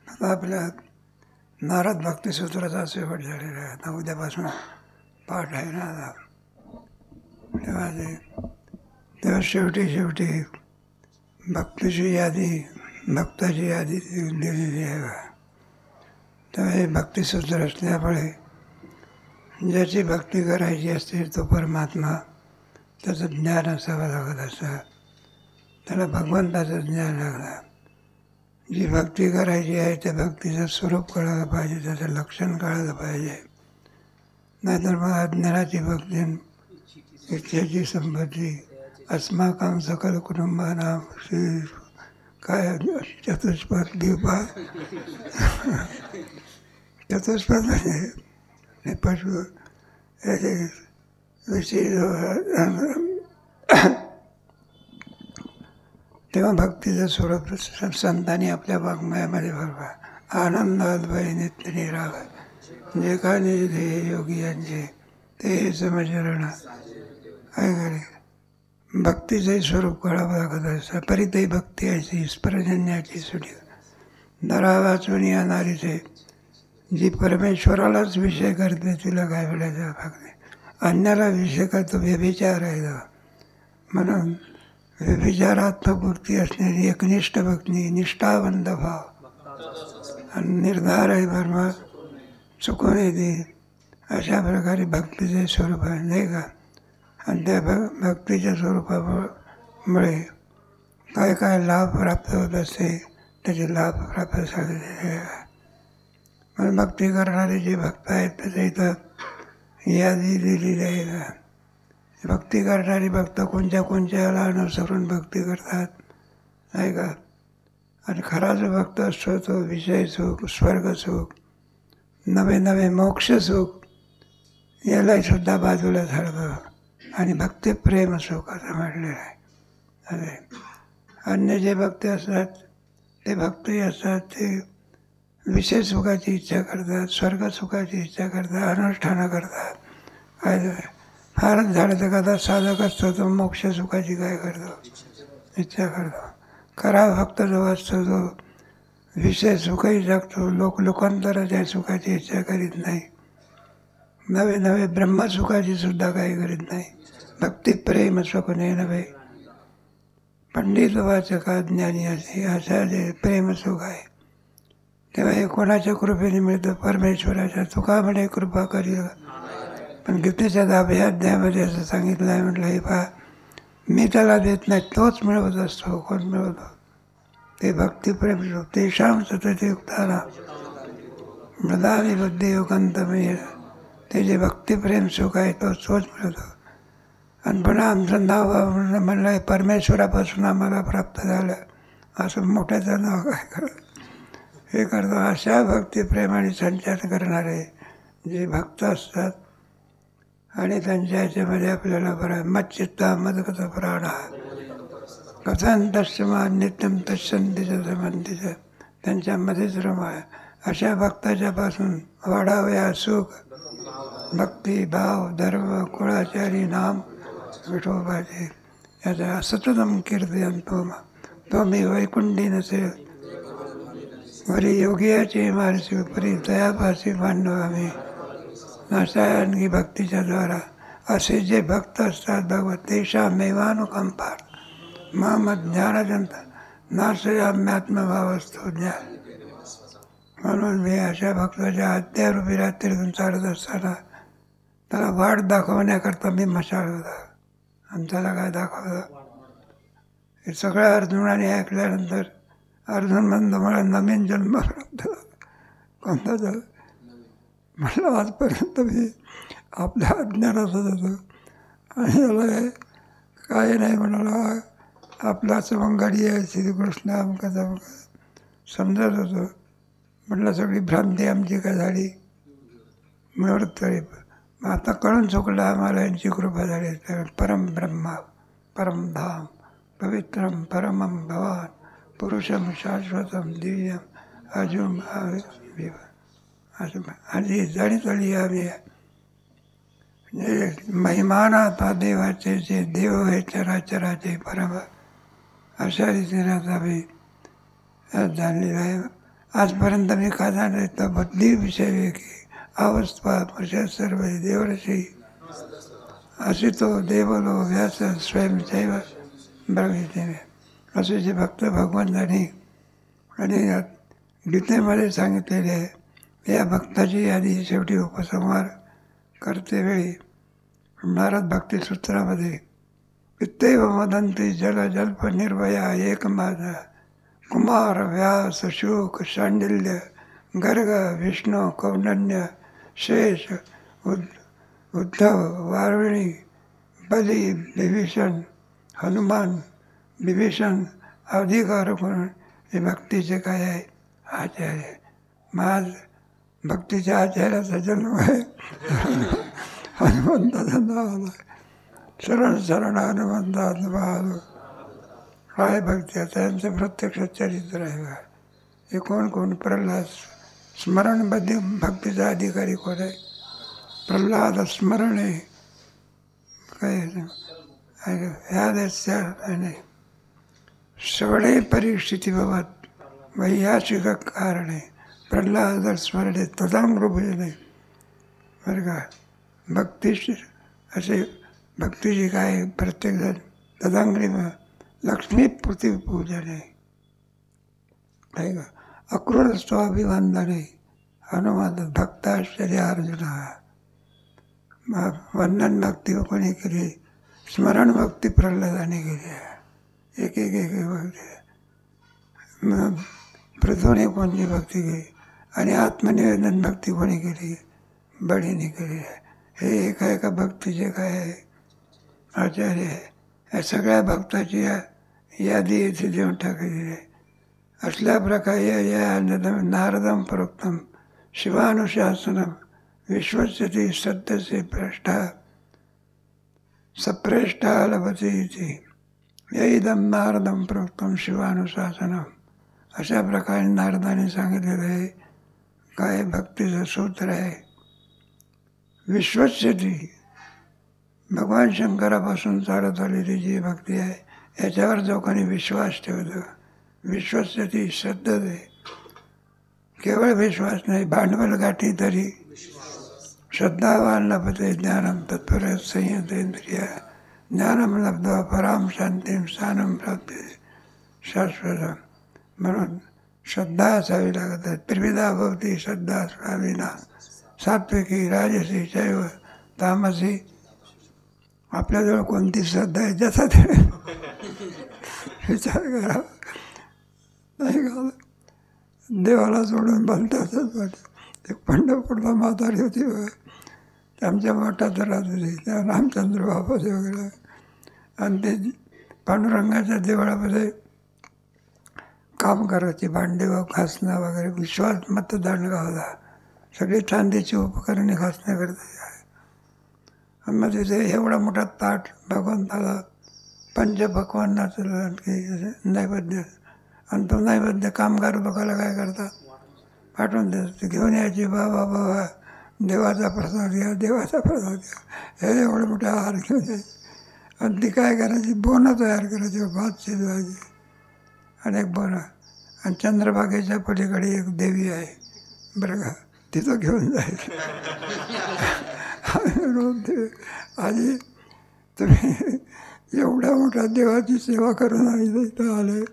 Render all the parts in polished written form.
आता आपल्या नारद भक्तिसूत्राचा शेवट झालेला आहे. आता उद्यापासून पाठ आहे ना आता. तेव्हा शेवटी भक्तीची यादी, भक्ताची यादी लिहिलेली आहे. तेव्हा हे भक्तिसूत्र असल्यामुळे ज्याची भक्ती करायची असते तो परमात्मा, त्याचं ज्ञान असावं लागत असतं. त्याला भगवंताचं ज्ञान लागलं. जी भक्ती करायची आहे त्या भक्तीचं स्वरूप कळायला पाहिजे, त्याचं लक्षण कळायला पाहिजे. नाहीतर मग अज्ञानाची भक्ती, इच्छेची संपत्ती, अस्माकं सकल कुटुंबानां श्री काय चतुष्पद द्वीपा. चतुष्पद म्हणजे पशु तेव्हा भक्तीचं स्वरूप संतांनी आपल्या वाङ्मयामध्ये भरवा. आनंदाद्वय नित्य निराग जे का निधे योगी यांचे ते समजरण आहे. भक्तीचंही स्वरूप कळावं लागत असतं. परितही भक्ती अशी स्पर्जन्याची सुटी नरा वाचून या नारीचे, जी परमेश्वरालाच विषय करते तिला काय मिळायचं भक्ती. अन्याला विषय करतो व्यभिचार आहे. म्हणून व्यभिचारात्मक भक्ती असणारी एकनिष्ठ भक्ती, निष्ठावंत भाव आणि निर्धार आहे धर्म चुकून येते, अशा प्रकारे भक्तीचे स्वरूप आहे नाही का. आणि त्या भक्तीच्या स्वरूपामुळे काय काय लाभ प्राप्त होत असते त्याचे लाभ प्राप्त झालेले आहे. म्हणून भक्ती करणारे जे भक्त आहेत त्याचं इथं यादी दिलेली आहे. भक्ती करणारी भक्त कोणत्या अनुसरून भक्ती करतात नाही का. आणि खरा जो भक्त असतो तो विषय सुख, स्वर्ग सुख, नवे मोक्ष सुख यालाही सुद्धा बाजूला झाडतं आणि भक्ती प्रेम सुख असं म्हटलेलं आहे. अन्य जे भक्ती असतात ते भक्तही असतात ते विषय सुखाची इच्छा करतात, स्वर्ग सुखाची इच्छा करतात, अनुष्ठानं करतात. काय फारच झालं तर कदा साधक असतो तो मोक्ष सुखाची काय करतो, इच्छा करतो. खरा भक्त जो असतो तो विषय सुखही जगतो, लोकांतराच्या सुखाची इच्छा करीत नाही, नवे ब्रह्मसुखाची सुद्धा काही करीत नाही. भक्ती प्रेम सुखने नव्हे पंडित वाचका ज्ञानी असे, अशा जे प्रेमसुख आहे तेव्हा हे कोणाच्या कृपेने मिळतं, परमेश्वराच्या. तुका म्हणे कृपा करी. पण गीतेच्या 10व्या अध्यायामध्ये असं सांगितलं आहे, म्हटलं हे पहा मी त्याला देत नाही, तोच मिळवत असतो. कोण मिळवतो ते भक्तिप्रेम सुख. तेषां सतते युक्तानां मृदानी बुद्धियोगंतमेव. ते जे भक्तिप्रेम सुख आहे तोच मिळतो. आणि पुन्हा आमचं नाव म्हणलं आहे परमेश्वरापासून आम्हाला प्राप्त झालं, असं मोठ्याचं नाव काय करत हे करतो. अशा भक्तिप्रेमाने संचार करणारे जे भक्त असतात आणि त्यांच्या ह्याच्यामध्ये आपल्याला बरं मच्चित्ता मदगत प्राणा कथन तस्मा नित्यम तस्संतीचं संबंधीचं त्यांच्यामध्येच रमा. अशा भक्ताच्यापासून वाढावया सुख, भक्ती, भाव, धर्म, कुळाचारी, नाम विठोबाचे याचा सततम कीर्तन तो मी वैकुंठी नसे वरी योगियाचे मारसी परी दयापासी मांडव आम्ही. अशा आणखी भक्तीच्या द्वारा असे जे भक्त असतात भगवत तेषा मेवानुकंपार मम ज्ञानजंत नाशयाम्यात्मभाव असतो ज्ञान. म्हणून मी अशा भक्ताच्या अद्यारूपी रात्रीतून चालत असताना त्याला वाट दाखवण्याकरता मी मशाल होता. आणि त्याला काय दाखवलं हे सगळ्या अर्जुनाने ऐकल्यानंतर अर्जुन म्हणतो मला नवीन जन्म प्राप्त झाला. कोणता झाला म्हटलं आजपर्यंत मी आपल्या अज्ञानात होतो आणि याला काय नाही म्हणाला आपला सवंगाडी आहे श्रीकृष्ण अमका समजत होतो. म्हटलं सगळी भ्रांती आमची काय झाली मिळत तरी आता कळून चुकलं आम्हाला, यांची कृपा झाली. तर परम ब्रह्मा, परमधाम, पवित्रम परमम भवान, पुरुषम शाश्वतम दिव्यम अजुम असं आधी जाणीत आली आम्ही. म्हणजे महिमानाता देवाचे जे देव आहे चराचराचे परम, अशा रीतीने आता मी जाणलेलं आहे. आजपर्यंत मी का जाणले तर बुद्धी विषय की अवस्था पुरुष सर्व देवरशी असे तो देवलो व्यास स्वयंचैव ब्रह्मदेव, असे जे भक्त भगवंतांनी आणि गीतेमध्ये सांगितलेले आहे. या भक्ताची यादी शेवटी उपसंहार करते वेळी नारद भक्तिसूत्रामध्ये इत्येव वदन्ति जल जल्प निर्भया एक माझा कुमार व्यास शुक शांडिल्य गर्ग विष्णू कौंडन्य शेष उद्धव वारुणी बली विभीषण हनुमान विभीषण अधिकार करून हे भक्तीचे काय आहे आचार्य. माझ भक्तीच्या आचार्याचा जन्म आहे. हनुमंताचा नाव आला, शरण शरण हनुमंतात बहादूर. काय भक्ती आहे त्यांचं प्रत्यक्ष चरित्र आहे. हे कोण कोण प्रल्हाद स्मरणबद्ध भक्तीचा अधिकारी कोण आहे. प्रल्हाद स्मरण आहे काय ह्या देशाने सगळे परिस्थिती बाबत वैयासिक कारणे प्रल्हाद स्मरणे तदामृभूजने बरं का. भक्तीशी असे भक्तीची काय प्रत्येकजण तदांगरी लक्ष्मीपूर्ती पूजने आहे का. अक्रूरस्व अभिवंदने हनुमान भक्ताश्चर्य अर्जुना. वंदन भक्ती कोणी केली, स्मरण भक्ती प्रल्हादाने केली. एक एक एक भक्ती पृथ्वीने कोणती भक्ती केली आणि आत्मनिवेदन भक्ती कोणी केली, बळीने केली. हे एका एका भक्तीचे काय आहे आचार्य आहे. या सगळ्या भक्ताची यादी इथे देऊन टाकलेली आहे. असल्या प्रकारे या नारदम प्रोक्तम शिवानुशासनम विश्वस्यति सत्यसे प्रेष्ठा सप्रेष्ठा लभते इति यैदम नारदम प्रोक्तम शिवानुशासनम. अशा प्रकारे नारदाने सांगितलेलं आहे काय भक्तीचं सूत्र आहे. विश्वस्यति भगवान शंकरापासून चालत आलेली जी भक्ती आहे याच्यावर जो कोणी विश्वास ठेवतो, विश्वस्यति श्रद्धते, केवळ विश्वास नाही भांडवल गाठी तरी श्रद्धावान लभते ज्ञानम तत्पर संयतेंद्रिया ज्ञानम लब्ध्वा पराम शांतीम स्थानम प्राप्ते शाश्वतम. म्हणून श्रद्धा असावी लागत आहे. त्रिविधा भवती श्रद्धा स्वामीना सात्विकी राजसी चैव तामसी. आपल्याजवळ कोणती श्रद्धा आहे ज्याचा ते विचार करा नाही का. देवाला सोडून भलत्याच वाटत. एक पंढरपूरला म्हातारी होती बघा, आमच्या मठात राहत होती, त्या रामचंद्र बाबाचे वगैरे. आणि ते पांडुरंगाच्या देवळामध्ये काम करायची, भांडे घासणं वगैरे. विश्वास मतदांडगा होता, सगळी चांदीची उपकरणे घासण्याकरता. आणि मग तिथे एवढा मोठा ताट भगवंताला पंचपक्वान्नाचं नैवेद्य. आणि तो नैवेद्य कामगार लोकांना काय करतात पाठवून देतात, घेऊन यायची बाबा बाबा देवाचा प्रसाद घ्या देवाचा प्रसाद घ्या. हे एवढे मोठे आहार घेऊन यायचे. आणि ती काय करायची बोनं तयार करायची, भात शिजवायची आणि एक बोनं. आणि चंद्रभागेच्या पलीकडे एक देवी आहे बरं का, तिथं घेऊन जायचं. रोज आधी तुम्ही एवढ्या मोठ्या देवाची सेवा करून आम्ही इथं आले.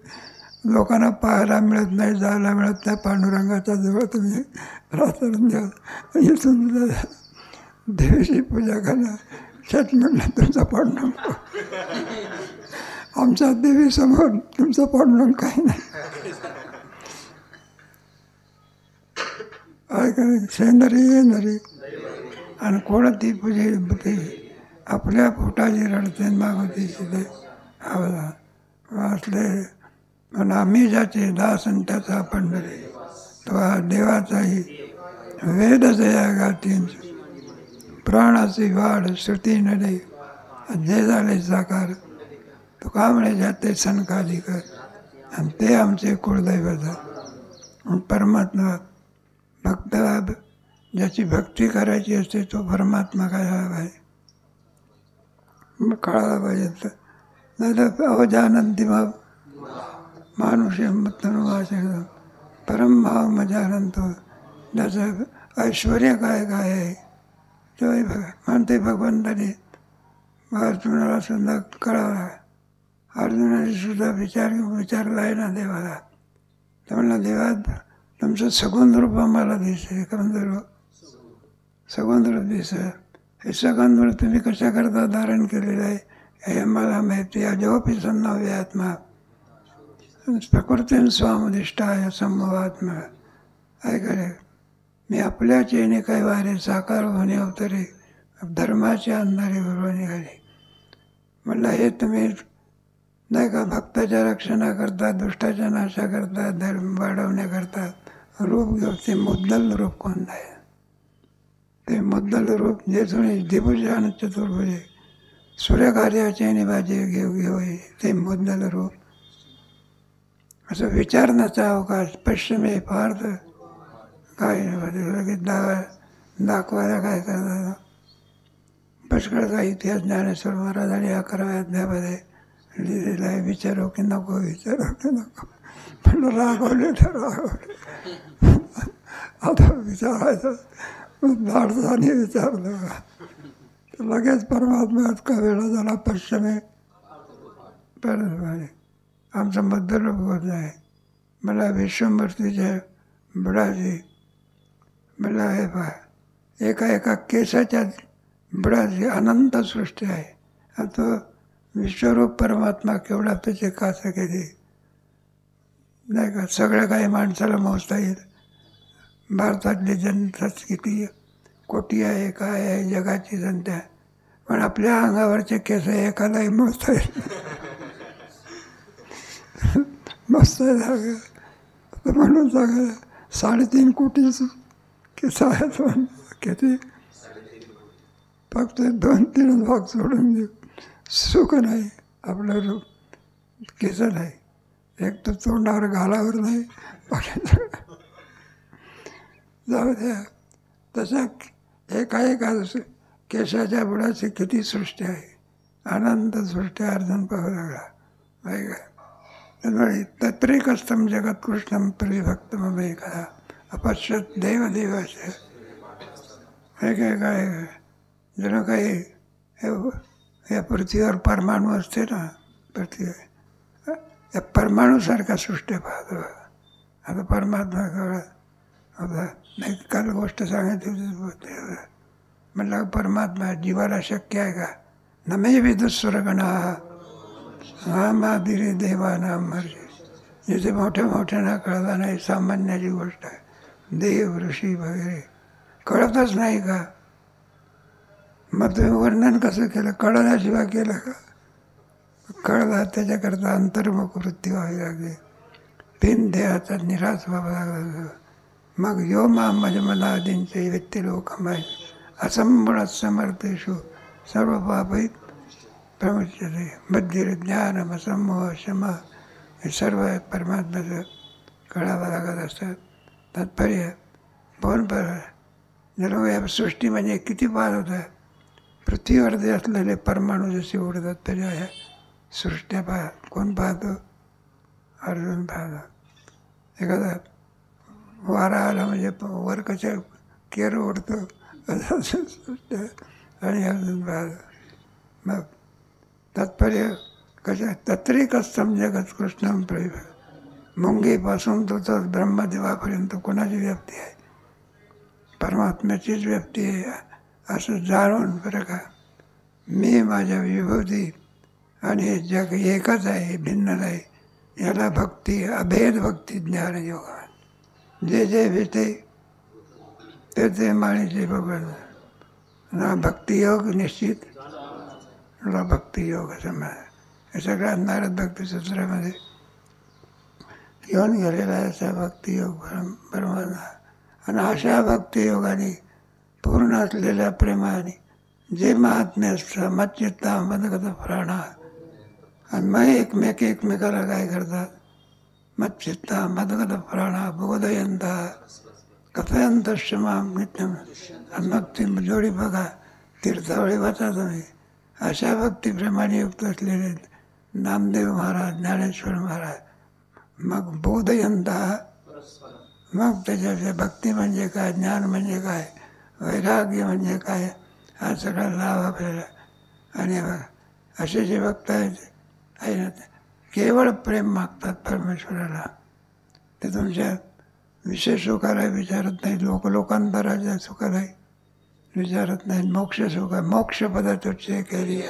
लोकांना पाहायला मिळत नाही, जायला मिळत नाही. पांडुरंगाच्या जवळ तुम्ही राहून द्या. इथून देवीची पूजा करा. छट म्हटलं तुमचा पांडुरंग, आमच्या देवीसमोर तुमचा पांडुरंग काही नाही. काय शेंदरी येणारी आणि कोणती पूजे आपल्या पोटाची रडते मागवते तिथे हवा वाचले. पण आम्ही ज्याचे दासन त्याचा पंढरी तो देवाचाही वेद जया गातींच प्राणाची वाढ श्रुती नडे जे झाले साकार तुका म्हणे जाते सनकाली कर आणि ते आमचे कुळदैवत परमात्मा भक्त ज्याची भक्ती करायची असते तो परमात्मा काय आहे मग कळायला पाहिजे. नाही तर अवजानंती भाव मानुष्यम तनुवाचन परम भाव मजानंतो ज्याचं ऐश्वर काय काय आहे तेव्हा म्हणते भगवंताने अर्जुनाला सुद्धा कळाला. अर्जुनाने सुद्धा विचारला आहे ना देवाला. तर म्हणला देवा तुमचं सगुण रूप आम्हाला दिसते सगुण रूप दिसतं. हे सगुण रूप तुम्ही कशा करता धारण केलेलं आहे हे मला माहिती आहे. जेव्हा सन्नाव्य आत्मा प्रकृतीन स्वामदिष्टाय संभवात्मा ऐकले मी आपल्याच येणे काही वारे साकार होणे अवतरे धर्माचे अंधारे बरोबर निघाले. म्हणलं हे तुम्ही नाही का भक्ताच्या रक्षणाकरता दुष्टाच्या नाशाकरता धर्म वाढवण्याकरता रूप घेऊ. ते मुद्दल रूप कोणतं आहे ते मुद्दल रूप जे तुम्ही द्विभुजान चतुर्भुजे सूर्यकार्याचे निभाजे घेऊ घेऊ ते मुद्दल रूप. असं विचारण्याचा अवकाश पश्चिमे पार्थ काय लगेच दाखवायला काय करतात. पुष्कळचा इतिहास ज्ञानेश्वर महाराजांनी 11व्या अध्यायामध्ये लिहिलेला आहे. विचारो की नको विचारो की नको पण रागवले तर रागवले. आता विचारायचं धाडसाने विचारलं तर लगेच परमात्मा इतका वेळा झाला पश्चिमे परत आमचं मध्यरूप होत नाही. मला विश्वमूर्तीच्या बुडाची मला हे पहा एका एका केसाच्या बुडाची अनंत सृष्टी आहे. आता विश्वरूप परमात्मा केवढा त्याचे कासं केली नाही का. सगळं काही माणसाला मोजता येईल. भारतातली जनता किती कोटी आहे काय आहे जगाची जनता पण आपल्या अंगावरचे केस एकालाही मोजता येईल मस्त आहे. म्हणून सांगा 3.5 कोटी केस आहेत पण किती फक्त 2-3 भाग सोडून देऊ सुख नाही आपलं रूप केस नाही. एक तर तोंडावर गालावर नाही जाऊ द्या. तशा एका केसाच्या बुडाची किती सृष्टी आहे अनंत सृष्टी अर्जुन पाहू लागला माहिती काय. तत्रेकस्तम जगत कृष्णम परिभक्तमेका अपश्यत देवदेवाचे हे काय जणं काही या पृथ्वीवर परमाणू असते ना पृथ्वी या परमाणूसारखा सृष्टी पाहतो. आता परमात्मा कळत आता नाही काल गोष्ट सांगायची होती म्हटलं परमात्मा जीवाला शक्य आहे का. न मे विदुस्वरगणा हा मादिरे देवानाम मर्जी जिथे मोठ्या मोठ्यांना कळला नाही सामान्याची गोष्ट आहे. देव ऋषी वगैरे कळतच नाही का. मग तुम्ही वर्णन कसं केलं कळल्याशिवाय केलं का. कळला त्याच्याकरता अंतर्मुख वृत्ती व्हावी लागली. 3 देहाचा निराश व्हावा लागला. मग यो मजमदादींचे व्यक्ती लोक माहीत असंबळ समर्थेशु सर्व पापैत प्रमुच्यते बुद्धिर ज्ञान समूह क्षमा हे सर्व परमात्म्याचं कळावं लागत असतात. तात्पर्य पण जणू या सृष्टी म्हणजे किती पार होतं. पृथ्वीवरती असलेले परमाणू जसे उडतात तरी ह्या सृष्ट्या पाहा. कोण पाहतो अर्जुन पाहतो. एखादा वारा आला म्हणजे वर कशा केर उडतो सृष्ट्या आणि अर्जुन पाहतो. मग तात्पर्य कशा तत्रेकस्तम जगत कृष्णम प्रेम मुंगीपासून तो ब्रह्मदेवापर्यंत कोणाची व्याप्ती आहे परमात्म्याचीच व्याप्ती आहे असं जाणून बरं का. मी माझ्या विभूती आणि हे जग एकच आहे भिन्न नाही. याला भक्ती अभेद भक्ती ज्ञान योग जे जे भेटे ते ते माणिचे भगवान ना भक्तियोग निश्चित ना भक्तियोग असं हे सगळ्या नारद भक्ती सूत्रामध्ये येऊन गेलेला आहे. असा भक्तियोग परमात्मा आणि अशा भक्तियोगाने पूर्ण असलेल्या प्रेमाने जे महात्म्य असतं मच्चित्ता मदगत प्राणा. आणि मग एकमेकाला काय करतात, मच्चित्ता मदगत प्राणा बोधयंता कथयंतश्च माम नित्यम. आणि मग ती जोडी बघा, तीर्थावळी वाचा तुम्ही, अशा भक्तिप्रेमाने युक्त असलेले नामदेव महाराज, ज्ञानेश्वर महाराज. मग बोधयंता, मग त्याच्या भक्ती म्हणजे काय, ज्ञान म्हणजे काय, वैराग्य म्हणजे काय, हा सगळा लाभ आपल्याला. आणि असे जे भक्त आहेत आहे ना, केवळ प्रेम मागतात परमेश्वराला. ते तुमच्या विशेष सुखाला विचारत नाही, लोकांतराच्या सुखाला विचारत नाही. मोक्ष सुख, मोक्ष पदाचे केली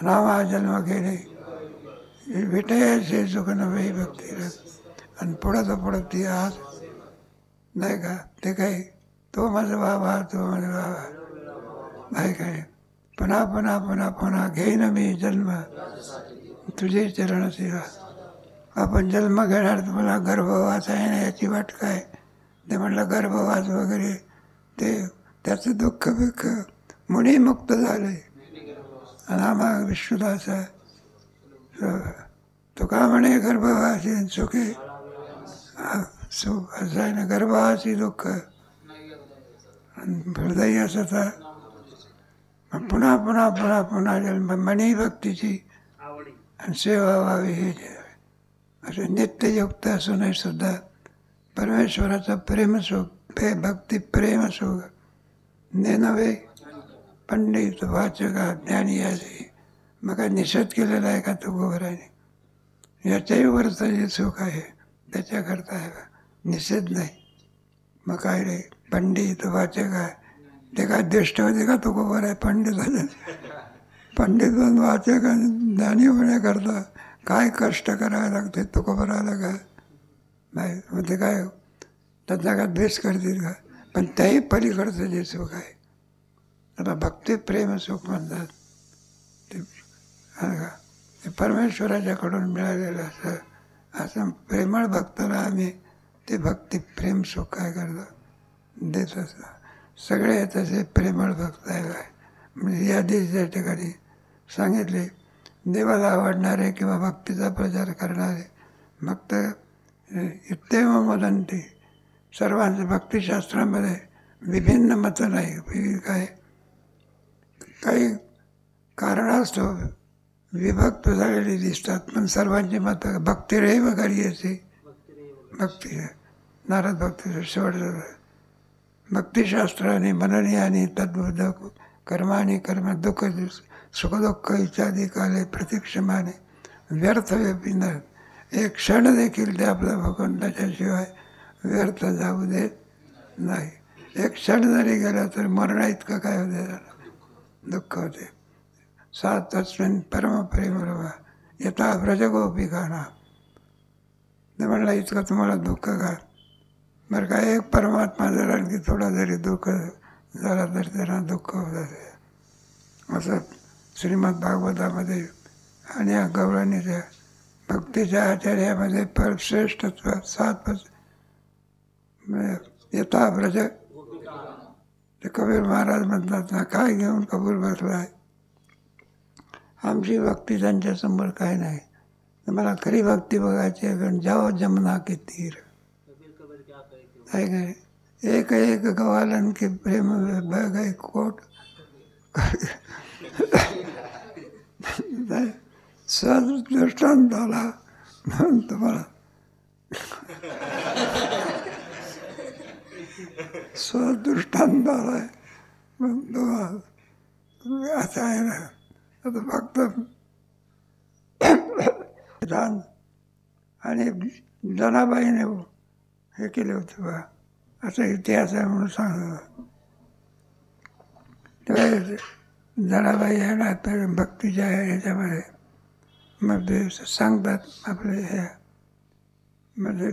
रामा जन्म केले विटयाचे सुख नव्हे भक्ती. आणि पुढं ती आज नाही का, ते काही तो माझा बाबा, तो माझा बाबा नाही काय. पुन्हा पुन्हा पुन्हा पुन्हा घेईन मी जन्म तुझे चरण सेवा. आपण जन्म घेणार, तुम्हाला गर्भवास आहे ना, याची वाट काय. ते म्हटलं गर्भवास वगैरे ते त्याचं दुःख बिख मुनी मुक्त झाले. आणि आम्हा विष्णुदास तुका म्हणे गर्भवासी सुखे सुख असं आहे ना, गर्भवासी दुःख हृदय असता. पुन्हा पुन्हा पुन्हा पुन्हा जन्म मनी भक्तीची आणि सेवा व्हावी हे असे नित्ययुक्त असूनही सुद्धा परमेश्वराचं प्रेमसुख, भक्ती प्रेमसुख नेनवे पंडित वाचका ज्ञानी याचे. मग काय निषेध केलेला आहे का तो गोबराने? याच्याही वरचं जे सुख आहे त्याच्याकरता आहे का, निषेध नाही. मग काय रे, पंडित वाचक आहे ते काय दृष्ट होते का तो गोबर आहे? पंडित वाचक आणि ज्ञानी होण्याकरता काय कष्ट करावे लागते, तो करायला काय नाही. मग ते काय त्याचा काय द्वेष करतील का? पण त्याही पलीकडचं जे सुख आहे त्याला भक्ती प्रेम सुख म्हणतात. ते परमेश्वराच्याकडून मिळालेलं असं प्रेमळ भक्ताला आम्ही ते भक्ती प्रेम सुख काय करतो देत असतो. सगळे तसे प्रेमळ भक्त आहे काय, म्हणजे यादी त्या ठिकाणी सांगितले. देवाला आवडणारे किंवा भक्तीचा प्रचार करणारे भक्त इत्तेव वदंती. सर्वांच्या भक्तिशास्त्रामध्ये विभिन्न मतं नाही, काय काही कारणास्तव विभक्त झालेली दिसतात, पण सर्वांची मतं भक्तिरेव कार्याची भक्ती. नारद भक्ती शेवटचं भक्तिशास्त्राने मननी आणि तद्बुद्ध कर्माने कर्म दुःख सुखदुःख इत्यादी काले प्रतीक्षमाने व्यर्थ व्यपिन. एक क्षण देखील ते आपल्या भगवंताच्याशिवाय व्यर्थ जाऊ देत नाही. एक क्षण जरी गेला तर मरणा इतकं काय होते, दुःख होते. सा तस्मिन् परमप्रेम रवा यथा व्रजगोपिकाना. ते म्हणलं इतकं तुम्हाला दुःख का, बरं का, एक परमात्मा जर आणखी थोडा जरी दुःख झाला तर त्यांना दुःख होत असे. असं श्रीमद भागवतामध्ये आणि या गवळणीच्या भक्तीच्या आचार्यामध्ये श्रेष्ठत्व 7 यथा व्रज. ते कबीर महाराज म्हणतात ना, काय घेऊन कबूल बसला आहे, आमची भक्ती त्यांच्यासमोर काय नाही. मला खरी भक्ती बघायची आहे, कारण जाओ जमुना के तीर आहे काय. एक एक गवालन के प्रेम बघ कोट दृष्टांत आला तुम्हाला. स्वदृष्टांत आलाय असं आहे ना. आता फक्त आणि जनाबाईने हे केले होते बा, असं इतिहास आहे म्हणून सांगतो. तेव्हा जनाबाई आहे ना भक्तीच्या ह्याच्यामध्ये मग ते सांगतात आपले हे, म्हणजे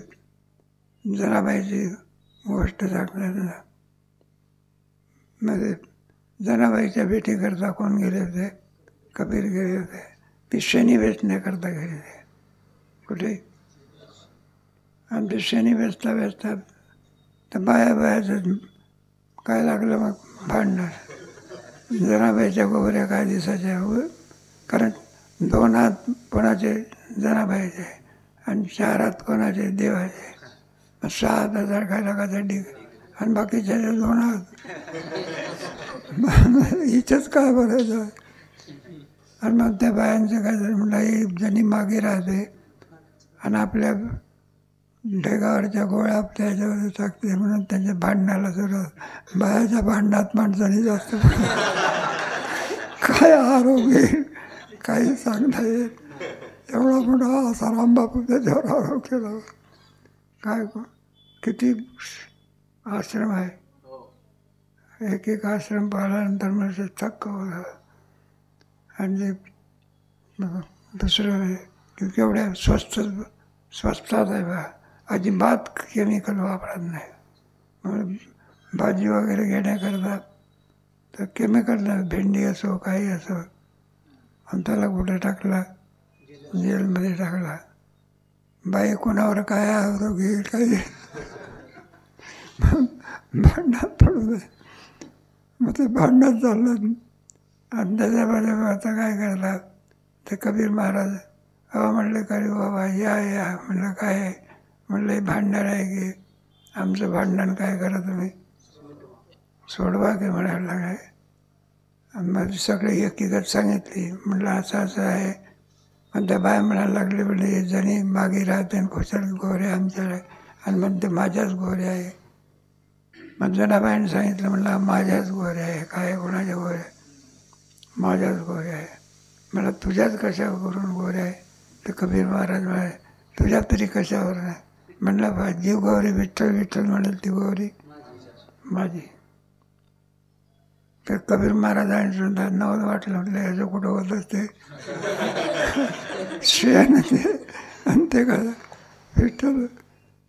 जनाबाईची गोष्ट सांगतात. म्हणजे जनाबाईच्या भेटीकरता कोण गेले होते, कबीर गेले होते. ती शनी वेचण्याकरता गेले होते कुठे. आणि ते शनी वेचता तर बायाचं काय लागलं मग भांडणार. जनाबाईच्या गोवऱ्या काय दिसायच्या, कारण 2 हात कोणाचे जनाबाईचे आणि 4 हात कोणाचे देवाचे. 6 हाताचा काय लागायचा आणि बाकीच्या 2 हात हिचंच काय बरायचं. आणि मग त्या बायांचं काय झालं म्हटलं, ही जणी मागे राहते आणि आपल्या ढेगावरच्या गोळ्या आपल्या ह्याच्यावर टाकते म्हणून त्यांच्या भांडणाला सुरुवात. बायाच्या भांडणात माणसाने जास्त काय आरोग्य काही सांगता येत. एवढा मोठा असा रामबापू त्याच्यावर आरोप केला. काय किती आश्रम आहे, एक एक आश्रम पाहिल्यानंतर म्हणजे थक्क होता. आणि दुसरं की केवढ्या स्वस्तात आहे बा, अजिबात केमिकल वापरत नाही. म्हणून भाजी वगैरे घेण्याकरता तर केमिकल नाही, भेंडी असो काही असो. आणि त्याला कुठे टाकला, जेलमध्ये टाकला. बाई कोणावर काय आरोप घेईल काही भांडणात पडू दे. मग ते भांडणात चाललं. आणि त्याच्यामध्ये आता काय करतात ते कबीर महाराज. म्हणले का रे बाबा या. म्हणलं काय आहे. म्हणलं भांडण आहे की आमचं भांडण काय करा तुम्ही सोडवा की म्हणायला काय. आणि मग सगळे हकीकत सांगितली. म्हटलं असं आहे. आणि त्या बाय म्हणायला लागले म्हणजे जणी मागे राहते आणि खुशाल गोरे आमच्याकडे आणि म्हणते माझ्याच गोरे आहे. मग जनाबाईने सांगितलं म्हणलं माझ्याच गोरे आहे. काय कोणाच्या गोरे, माझ्याच गोरे आहे. मला तुझ्याच कशावरून गोरे आहे. तर कबीर महाराज म्हणाले तुझ्या तरी कशावर नाही. म्हणलं जी गौरी विठ्ठल विठ्ठल म्हणेल ती गौरी माझी. तर कबीर महाराजांनी सुद्धा नवल वाटलं. म्हटलं याचं कुठं होत असते श्रेयानं ते. आणि ते काय विठ्ठल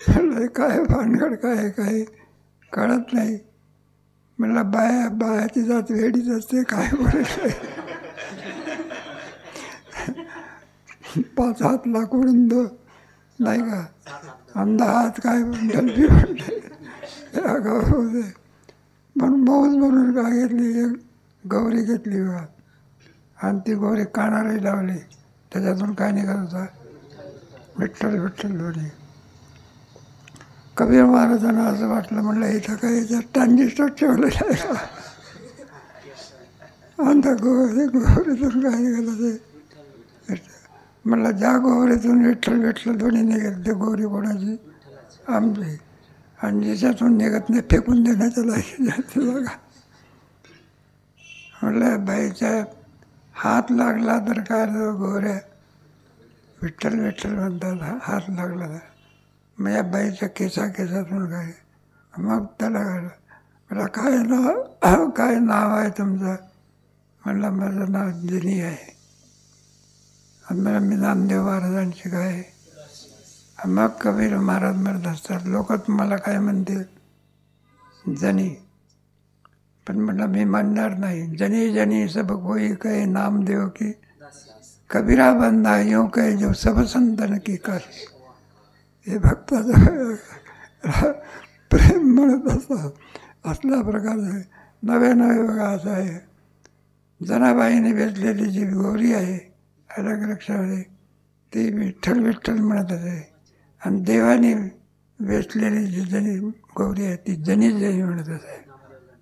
म्हणलं काय भानगड काय काही कळत नाही. म्हणलं बायाची जात वेडीच असते काय बोलायचं. 5 हात लाकून नाही का आणि 10 हात काय डलबी म्हणते होते. म्हणून मौज म्हणून काय घेतली, एक गौरी घेतली बघा. आणि ती गौरी कानालाही लावली. त्याच्यातून काय निघत होता, विठ्ठल विठ्ठल दोन्ही. कबीर महाराजांना असं वाटलं म्हणलं इथं काही याच्यात ट्रान्झिस्टर ठेवलेलं आहे का. आणि त्या गौरीतून काय निघालं ते म्हणलं ज्या गौरीतून विठ्ठल विठ्ठल दोन्ही निघेल ते गौरी कोणाची आमची. आणि ज्याच्यातून निघत नाही फेकून देण्याचं लायकी बघा. म्हटलं बाईच्या हात लागला तर काय गोऱ्या विठ्ठल विठ्ठल म्हणतात. हात लागला तर मग या बाईच्या केसातून काय. मग त्याला मला काय नाव आहे तुमचं. म्हणलं माझं नाव जिनी आहे. आणि मला मी नामदेव महाराजांची काय. मग कबीर महाराज म्हणत असतात लोक तुम्हाला काय म्हणतील जनी. पण म्हटलं मी म्हणणार नाही. जनी जनी सब कोई कहे नामदेव की कबीरा बंदा यूँ कहे जो सब संतन की कर. हे भक्ताचं प्रेम म्हणत असतात. असल्या प्रकारचे नवे बघा असं आहे. जनाबाईने भेटलेली जी गौरी आहे अलग लक्षामध्ये ती विठ्ठल विठ्ठल म्हणत असे. आणि देवाने वेचलेली जी जनी गौरी आहे ती जनी म्हणत असे.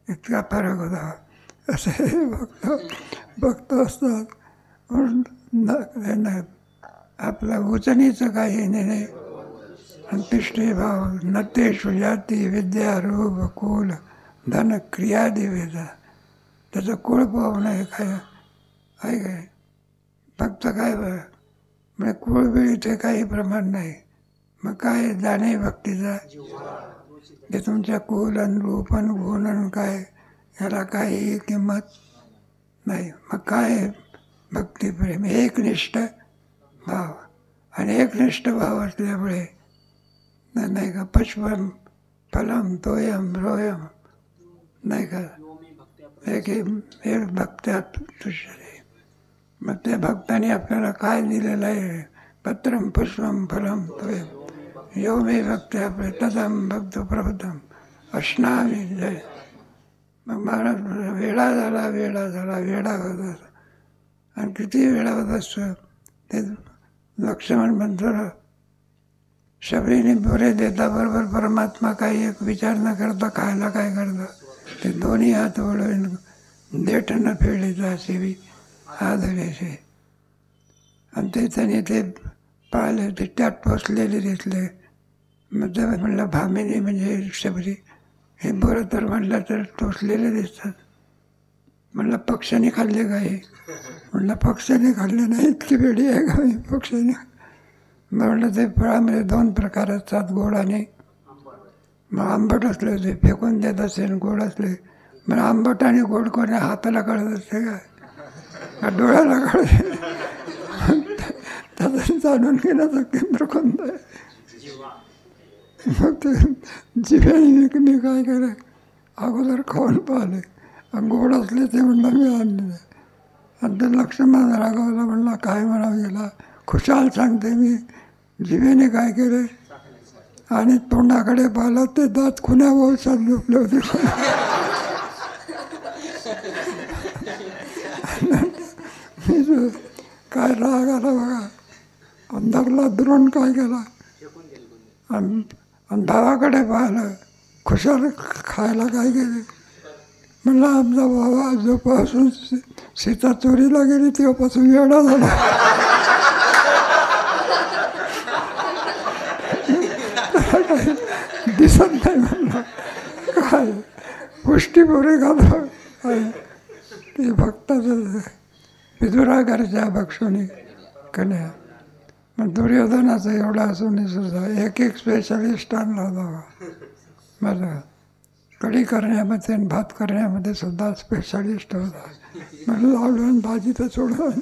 इतका फरक होता. असे भक्त असतात. म्हणून आपला उचनीचं काही नाही. आणि पिष्टे भाव नतेषु जाती विद्या रूप कुल धन क्रियादी वेद. त्याचं कुळ पाहून आहे काय आहे काय. फक्त काय म्हणजे कुळबिळीचे काही प्रमाण नाही. मग काय जाणे भक्तीचा ते तुमच्या कुल आणि रूप आणि गुण आणि काय ह्याला काही किंमत नाही. मग काय भक्तिप्रेम एकनिष्ठ भाव. आणि एकनिष्ठ भाव असल्यामुळे नाही का पुष्पम फलम तोयम रोयम नाही का एक भक्त्यात तुष्यते. मग त्या भक्ताने आपल्याला काय दिलेलं आहे. पत्रम पुष्पम फलम तोयम यो मे भक्त आपले तदम भक्त प्रभुतम अश्नामी जय. मग महाराज वेडा झाला वेडा झाला वेडा होत असतो. आणि किती वेळा होत असतो ते लक्ष्मण म्हणतो शबरीने बोरे देता बरोबर परमात्मा काही एक विचार न करता खायला काय करतं ते दोन्ही हात वळून देठ न फेडीचा शिवी हा धरेशे. आणि ते त्याने ते पाहिले ते त्यात टोचलेले दिसले. मग ते म्हणलं भामिनी म्हणजे शबरी हे बरं तर म्हटलं तर टोचलेले दिसतात. म्हणलं पक्ष्याने खाल्ले का हे? म्हणलं पक्ष्याने खाल्ले नाही, इतकी वेळी आहे का हे पक्ष्याने. म्हटलं ते फळामध्ये 2 प्रकार असतात, गोड आणि मग आंबट असले ते फेकून देत असेल, गोड असले मग आंबट आणि गोड कोणी हाताला कळत असते का डोळ्याला कळते. त्याचं जाणून घेण्याचं केंद्र कोणतं आहे? मग ते जिभेने मी काय केलं अगोदर खाऊन पाहिले आणि गोड असले ते म्हणलं मी आणले. आणि ते लक्ष्मण रागवला म्हणला काय म्हणावं गेला खुशाल सांगते मी. जिभेने काय केले आणि तोंडाकडे पाहिलं ते दात खुन्या वळसात झोपले होते. काय राग आला बघा. अंधारला द्रोण काय केला आणि भावाकडे पाहिलं खुशाल खायला काय गेले. म्हणलं आमचा बाबा जोपासून सीता चोरीला गेली तेव्हापासून वेडा झाला. दिसत नाही म्हणलं काय पुष्टी बोरे घालव ते भक्ताचं विदुरागरच्या भक्षुनी कन्या. मग दुर्योधनाचं एवढा असून सुद्धा एक स्पेशलिस्ट आणला होता माझा. कढी करण्यामध्ये आणि भात करण्यामध्ये सुद्धा स्पेशलिस्ट होता. म्हणून लावून भाजी तर सोडून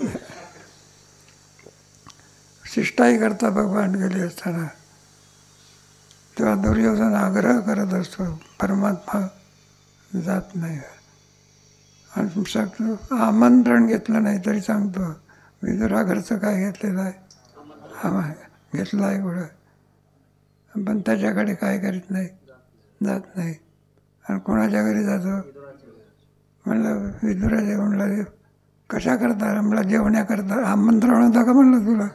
शिष्टाई करता भगवान गेले असताना तेव्हा दुर्योधन आग्रह करत असतो परमात्मा जात नाही. आणि सांगतो आमंत्रण घेतलं नाही तरी सांगतो विदुरागरचं काय घेतलेलं आहे घेतलं आहे कुठं पण त्याच्याकडे काय करीत नाही जात नाही. आणि कोणाच्या घरी जातो म्हणलं विदुराच्या म्हणलं कशा करता म्हणलं जेवण्याकरता आमंत्रण होतं का म्हणलं तुला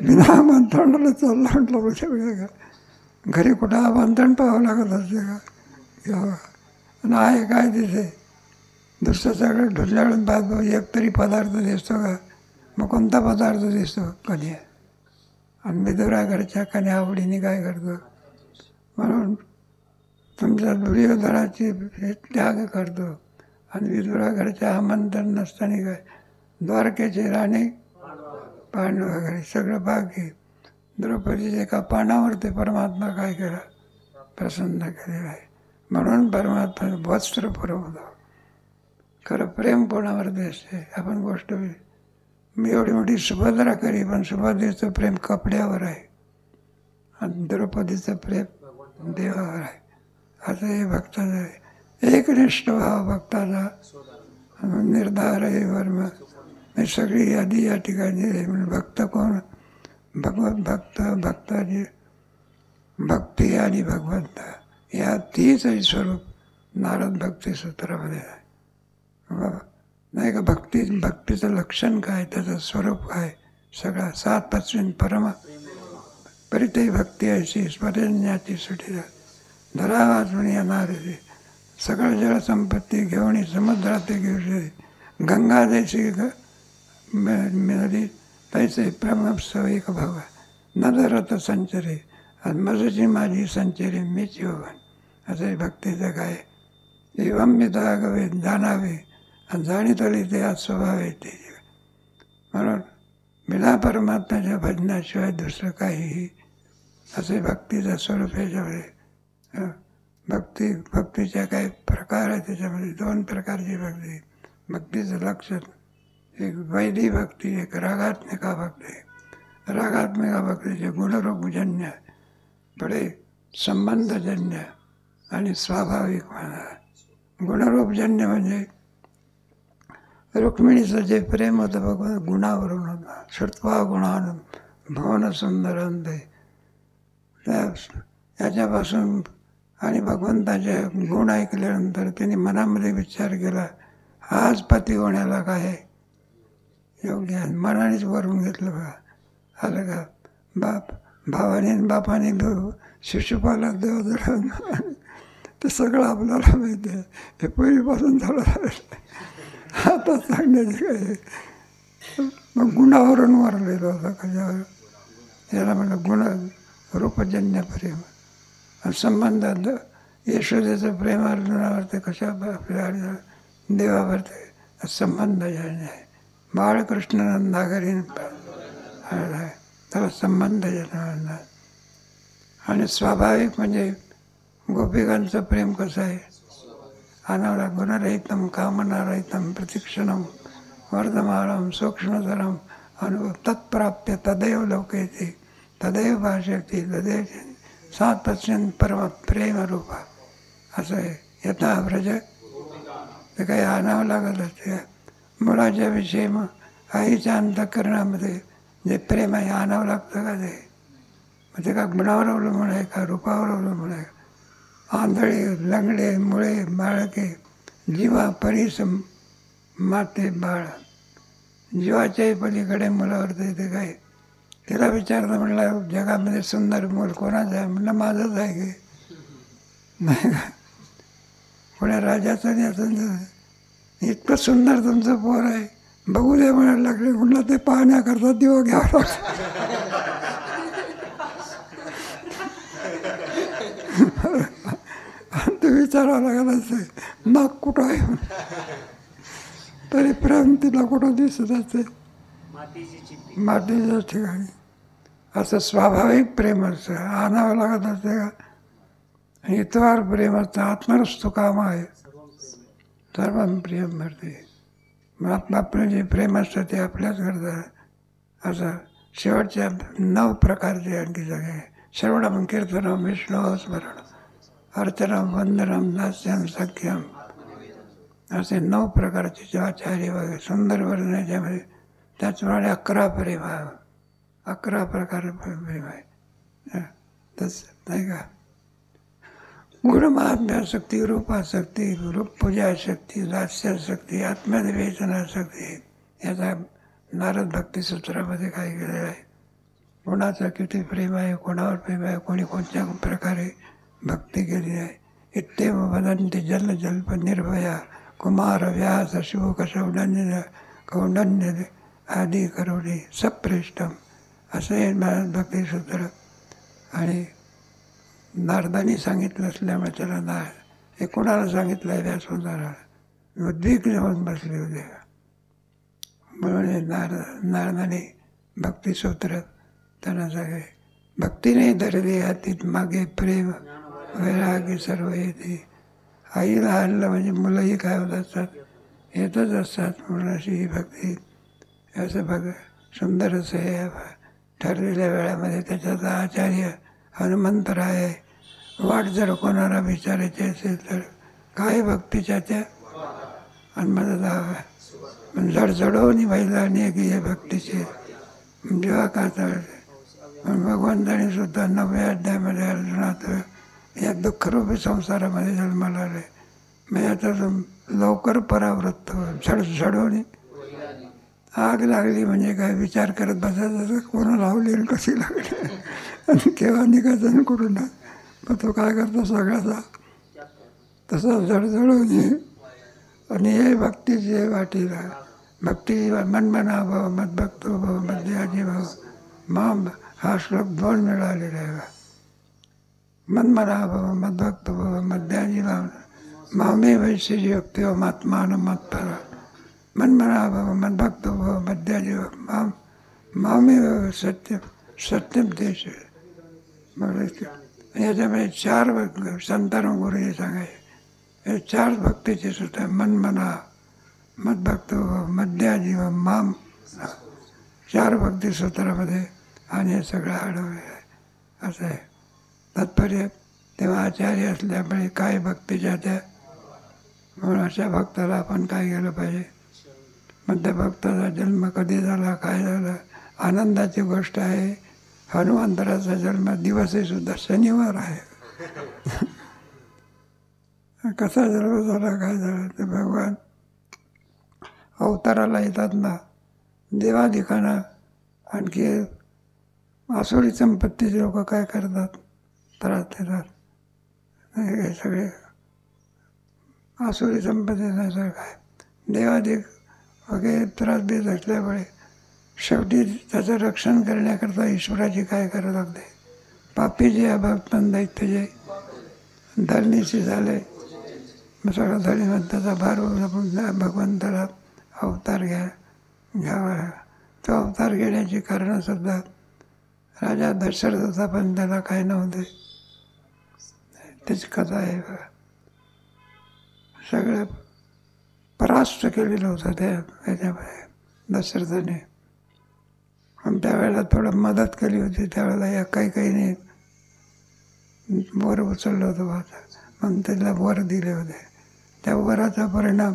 बिना आमंत्रणाला चाललं म्हटलं म्हणजे घरी कुठं आमंत्रण पाहावं लागत असते का घ्यावं. आणि आहे काय तिथे दुसरं सगळं ढुल्याळून पाहतो एक तरी पदार्थ दिसतो का मग कोणता पदार्थ दिसतो कन्या. आणि विदुरागरच्या कन्या आवडीने काय करतो म्हणून तुमच्या दुर्योधनाची त्याग करतो. आणि विदुरागरच्या आमंत्रण नसताना काय द्वारकेची राणी पांडव वगैरे सगळं बाकी द्रौपदीच्या एका पानावरती परमात्मा काय केला प्रसन्न केलेला आहे. म्हणून परमात्मा वस्त्र पुरवतो. खरं प्रेम कोणावरती असते आपण गोष्ट मी एवढी मोठी सुभद्रा करी पण सुभद्रेचं प्रेम कपड्यावर आहे आणि द्रौपदीचं प्रेम देवावर आहे. असं हे भक्ताचं आहे. एकनिष्ठ भाव भक्ताचा निर्धार आहे वर्म. सगळी यादी या ठिकाणी आहे. म्हणजे भक्त कोण भगवत भक्त भक्ताची भक्ती आणि भगवंत या तीच स्वरूप नारद भक्ती सूत्रामध्ये आहे. नाही का भक्तीचं लक्षण काय त्याचं स्वरूप काय सगळा 7 तत्वीन परमा परिते भक्ती अशी स्मरण्याची सुटी धरा वाचून येणार सगळं जळसंपत्ती घेऊन समुद्रात घेऊ गंगा जैसी नदी तैसे प्रमत्सव एक भाव न धरत संचरे आणि मजची माझी संचरे मीच योगन असं भक्तीचं काय एवम मी जागावे जाणावे आणि जाणीतली ते आज स्वभाव येते. म्हणून बिना परमात्म्याच्या भजनाशिवाय दुसरं काहीही असे भक्तीचं स्वरूप याच्यामध्ये. भक्तीच्या काही प्रकार आहे त्याच्यामध्ये 2 प्रकारची भक्ती. भक्तीचं लक्षण एक वैदी भक्ती एक रागात्मिका भक्ती. रागात्मिका भक्तीचे गुणरूपजन्य बडे संबंधजन्य आणि स्वाभाविक म्हणा. गुणरूपजन्य म्हणजे रुक्मिणीचं जे प्रेम होतं भगवान गुणावरून होतं. श्रुत्वा गुणानं भवन सुंदर अंधे याच्यापासून आणि भगवंताचे गुण ऐकल्यानंतर त्यांनी मनामध्ये विचार केला, हाच पती होण्याला काय आहे, योग्य आहे. मनानेच वरून घेतलं बघा. आलं का भावाने बापाने शिशुपाला देव ते सगळं आपल्याला माहिती आहे. हे पूर्वीपासून झालं आता सांगण्याचे काय. मग गुणावरून मारलेलं होतं कशावर, याला म्हणलं गुण रूपजन्य प्रेम. संबंधात यशोदेचं प्रेम अर्जुनावरती कशा आपल्या देवावरती संबंध आहे. बाळकृष्ण नागरीन त्याला संबंध म्हणतात. आणि स्वाभाविक म्हणजे गोपिकांचं प्रेम कसं आहे, अनावरा गुणरहितम कामनारहितम प्रतिक्षणम वर्धमानम सूक्ष्मतरम अनुभव तत्प्राप्य तदैव लोकयते तदैव भाषयते तदैव 7% परम प्रेमरूपा असं आहे. यथा व्रज ते काही आणावं लागत असते. मुलाच्या विषयी मग आईच्या अंतःकरणामध्ये जे प्रेम आहे आणावं लागतं का ते. मग ते का गुणावर अवलंबून आहे का रूपावर अवलंबून आहे. आंधळे लंगडे मुळे बाळके जीवा परीस माते बाळ. जीवाच्याही पलीकडे मुलावरती ते काय. तिला विचारलं म्हणलं जगामध्ये सुंदर मूल कोणाचं आहे, म्हणलं माझंच आहे की नाही का. कोण्या राजाचं नाही असं, इतकं सुंदर तुमचं पोर आहे बघू दे म्हणायला लागले. म्हणलं ते पाहण्याकरता दिवा घ्यावा लागतो. ते विचारावं लागत असते नाक कुठं आहे, तरी प्रेम तिला कुठं दिसत असते मातीच्या ठिकाणी. असं स्वाभाविक प्रेम असतं, आणावं लागत असते का. हितवार प्रेम असतं. आत्मरस्तु काम आहे सर्व प्रेम भरते. मग आपलं जे प्रेम असतं ते आपल्याच करता. असं शेवटच्या 9 प्रकारचे आणखी सगळे श्रवणम कीर्तनम विष्णू स्मरण अर्चनम वंदनम दास्यम सख्यम असे 9 प्रकारचे शिवाचार्य वगैरे सुंदर वर्णनाच्यामध्ये. त्याचप्रमाणे 11 प्रेम आहे, 11 प्रकार प्रेम आहे. तसं नाही का. गुणमात्म्याशक्ती, रूपाशक्ती, रूपपूजाशक्ती, दास्याशक्ती, आत्मनिवेदनाशक्ती. याचा नारद भक्तिसूत्रामध्ये काय केलेलं आहे. कोणाचं किती प्रेम आहे, कोणावर प्रेम आहे, कोणी कोणत्या प्रकारे भक्ती केली आहे. इत्येव वदन्ति जल जल्प निर्भया कुमार व्यास शोक कौंडन्य कौंडन्य आदी करुणी सप्रेष्टम असे नारद भक्तिसूत्र. आणि नारदांनी सांगितलं असल्यामुळे त्याला हे कोणाला सांगितलं आहे व्यासोदाराला उद्विग्न होऊन बसले होते. म्हणून नारदाने भक्तिसूत्र त्यांना सांगे भक्तीने धरले हातीत मागे प्रेम वैरागी सर्व येते. आईला आणलं म्हणजे मुलंही काय होत असतात, येतच असतात म्हणून अशी ही भक्ती. असं बघ सुंदर असं हे ठरलेल्या वेळामध्ये त्याच्याचा आचार्य हनुमंतराय वाट जर कोणाला विचारायची असेल तर काय भक्तीच्या त्या आणि मला जडजडवून महिलांनी की हे भक्तीचे जेव्हा का भगवंताने सुद्धा 9व्या अध्यायामध्ये अर्जुनात या दुःखरूपी संसारामध्ये जन्माला आले. मग याच्यातून लवकर परावृत्त झडझडवून आग लागली म्हणजे काय विचार करत बसायचं कोणा लावली आणि कशी लागली आणि केव्हा निघायचं कुठून. मग तो काय करतो सगळ्याचा तसा जडजडवून. आणि हे भक्तीचे वाटीला भक्ती मनमना भाव मदभक्तो भाव मध्याजी भाव माम हा श्लोक 2 मिळालेला आहे. मनमना भाव मदभक्तो भाव मध्याजी भाव मामे वैश्य युक्ती व मात्मान मत्परा मनमना भाव मदभक्तो भाव मध्याजी भाव मामे सत्यम देश. याच्यामध्ये 4 संतांना गुरुजी सांगायचे. हे 4 भक्तीचे सुद्धा मनमना मदभक्त मध्याजीव माम 4 भक्तिसूत्रामध्ये आणि हे सगळं आढळलेलं आहे. असं आहे तात्पर्य. तेव्हा आचार्य असल्यामुळे काय भक्तीच्या त्या म्हणून अशा भक्ताला आपण काय केलं पाहिजे. मग त्या भक्ताचा जन्म कधी झाला काय झाला आनंदाची गोष्ट आहे. हनुमंतराचा जन्म दिवसही सुद्धा शनिवार आहे. कसा जन्म झाला काय झालं ते भगवान अवताराला येतात ना, देवादिकांना आणखी आसुरी संपत्तीचे लोक काय करतात, त्रास देतात. हे सगळे आसुरी संपत्ती नंतर काय देवादिक वगैरे त्रास देत असल्यामुळे शेवटी त्याचं रक्षण करण्याकरता ईश्वराची काय करावं लागते. पापी जे अभक्तन दैत्य जे धरणीशी झाले, मग सगळं धरणीमंताचा भार भगवंताला अवतार घ्यावा. तो अवतार घेण्याची कारणंसुद्धा राजा दशरथ होता, पण त्याला काय नव्हते. त्याची कथा आहे बघा. सगळं परास्त केलेलं होतं त्याच्यामध्ये दशरथाने. आणि त्यावेळेला थोडं मदत केली होती. त्यावेळेला या काहीने वर उचललं होतं वाचा, म्हणून त्याला वर दिले होते. त्या वराचा परिणाम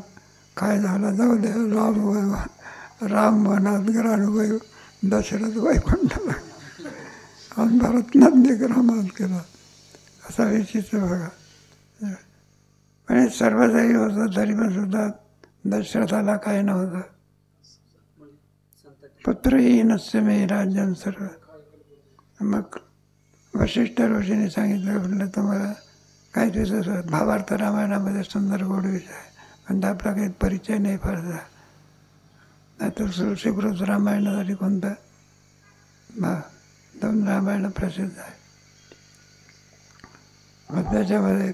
काय झाला, जाऊ दे. राम वनात ग्राणवय दशरथ वैकुंठाला आणि भरत नंदीग्रामात केला, असा विचित्र बघा. म्हणजे सर्व जरी होतं तरी पण सुद्धा दशरथाला काय नव्हतं. पुत्रहीनस्य मे राज्यं सर्व. मग वशिष्ठ ऋषीने सांगितलं, म्हटलं तुम्हाला काय तिथं भावार्थ रामायणामध्ये सुंदर गोड विषय आहे, पण आपला काही परिचय नाही फारसा. नाहीतर सुश्रुत रामायणासाठी कोणतं दोन रामायण प्रसिद्ध आहे. मग त्याच्यामध्ये